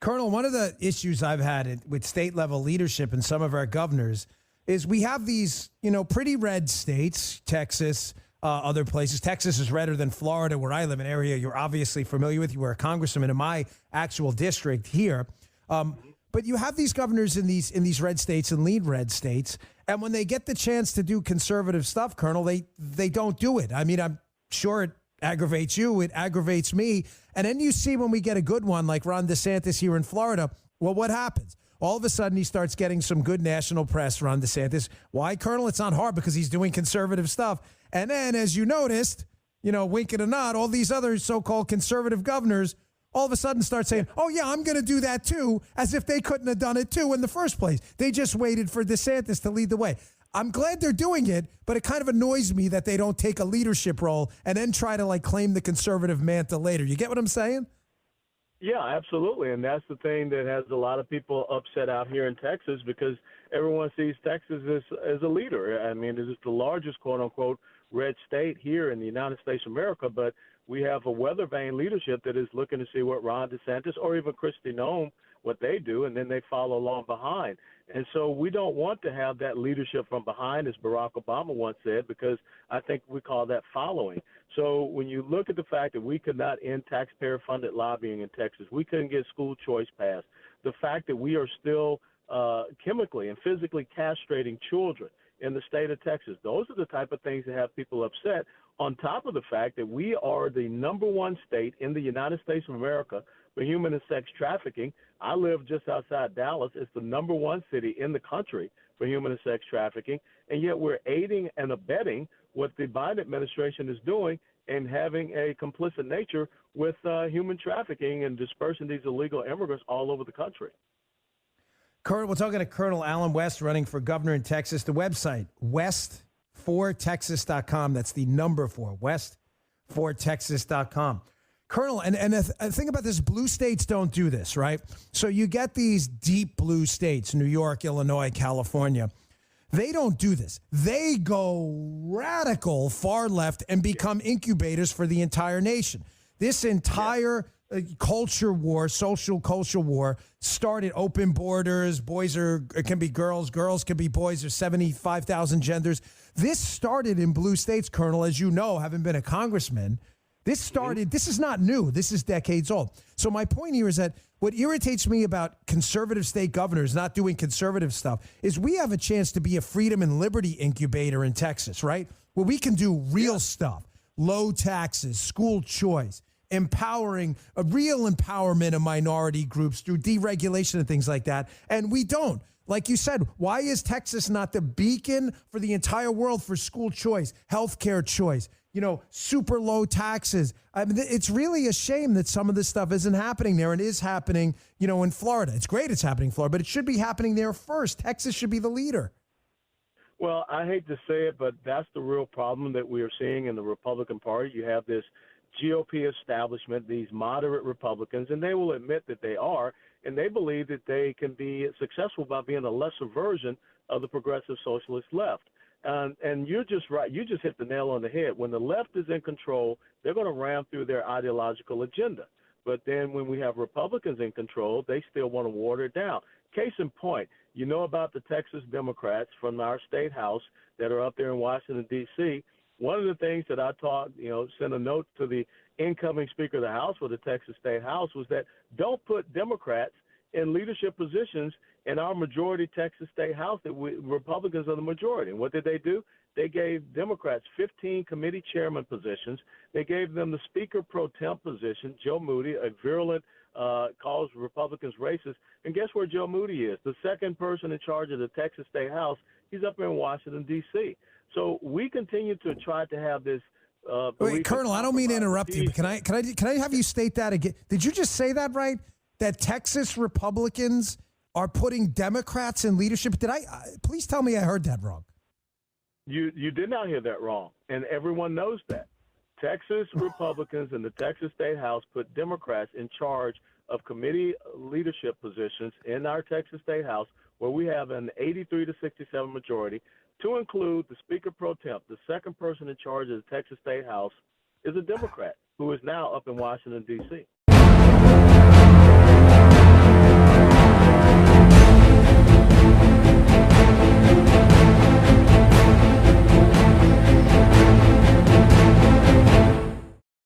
Colonel, one of the issues I've had with state level leadership and some of our governors is we have these, pretty red states, Texas, other places. Texas is redder than Florida, where I live, an area you're obviously familiar with. You were a congressman in my actual district here. But you have these governors in these red states and lead red states. And when they get the chance to do conservative stuff, Colonel, they don't do it. I mean, I'm sure it aggravates you. It aggravates me. And then you see when we get a good one like Ron DeSantis here in Florida, well, what happens? All of a sudden, he starts getting some good national press, Ron DeSantis. Why, Colonel? It's not hard because he's doing conservative stuff. And then, as you noticed, wink and a nod, all these other so-called conservative governors all of a sudden start saying, oh, yeah, I'm going to do that, too, as if they couldn't have done it, too, in the first place. They just waited for DeSantis to lead the way. I'm glad they're doing it, but it kind of annoys me that they don't take a leadership role and then try to, claim the conservative mantle later. You get what I'm saying? Yeah, absolutely. And that's the thing that has a lot of people upset out here in Texas because everyone sees Texas as a leader. I mean, it is the largest, quote unquote, red state here in the United States of America. But we have a weather vane leadership that is looking to see what Ron DeSantis or even Kristi Noem, what they do, and then they follow along behind. And so we don't want to have that leadership from behind, as Barack Obama once said, because I think we call that following. So when you look at the fact that we could not end taxpayer-funded lobbying in Texas, we couldn't get school choice passed, the fact that we are still chemically and physically castrating children in the state of Texas, those are the type of things that have people upset, on top of the fact that we are the number one state in the United States of America for human and sex trafficking. I live just outside Dallas. It's the number one city in the country for human and sex trafficking, and yet we're aiding and abetting what the Biden administration is doing and having a complicit nature with human trafficking and dispersing these illegal immigrants all over the country. Colonel, we're talking to Colonel Allen West running for governor in Texas. The website, west4texas.com. That's the number 4, west4texas.com. Colonel, and the thing about this, blue states don't do this, right? So you get these deep blue states, New York, Illinois, California. They don't do this. They go radical far left and become incubators for the entire nation. This entire culture war, social culture war, started open borders. It can be girls can be boys. There's 75,000 genders. This started in blue states, Colonel, as you know, having been a congressman. This is not new. This is decades old. So my point here is that what irritates me about conservative state governors not doing conservative stuff is we have a chance to be a freedom and liberty incubator in Texas, right? Where we can do real stuff, low taxes, school choice, empowering a real empowerment of minority groups through deregulation and things like that. And we don't. Like you said, why is Texas not the beacon for the entire world for school choice, healthcare choice, super low taxes? I mean, it's really a shame that some of this stuff isn't happening there and is happening, in Florida. It's great it's happening in Florida, but it should be happening there first. Texas should be the leader. Well, I hate to say it, but that's the real problem that we are seeing in the Republican Party. You have this GOP establishment, these moderate Republicans, and they will admit that they are, and they believe that they can be successful by being a lesser version of the progressive socialist left. And you're just right. You just hit the nail on the head. When the left is in control, they're going to ram through their ideological agenda. But then when we have Republicans in control, they still want to water it down. Case in point, you know about the Texas Democrats from our state house that are up there in Washington, D.C. One of the things that I taught, sent a note to the incoming Speaker of the House for the Texas State House was that don't put Democrats in leadership positions in our majority Texas State House that Republicans are the majority. And what did they do? They gave Democrats 15 committee chairman positions. They gave them the Speaker pro tem position, Joe Moody, a virulent, calls Republicans racist. And guess where Joe Moody is? The second person in charge of the Texas State House. He's up in Washington, D.C. So we continue to try to have this. Wait, Colonel, I don't mean to interrupt you, but can I have you state that again? Did you just say that right? That Texas Republicans are putting Democrats in leadership? Please tell me I heard that wrong. You did not hear that wrong, and everyone knows that. Texas Republicans in the Texas State House put Democrats in charge of committee leadership positions in our Texas State House, where we have an 83 to 67 majority, to include the Speaker pro tem. The second person in charge of the Texas State House is a Democrat who is now up in Washington, D.C.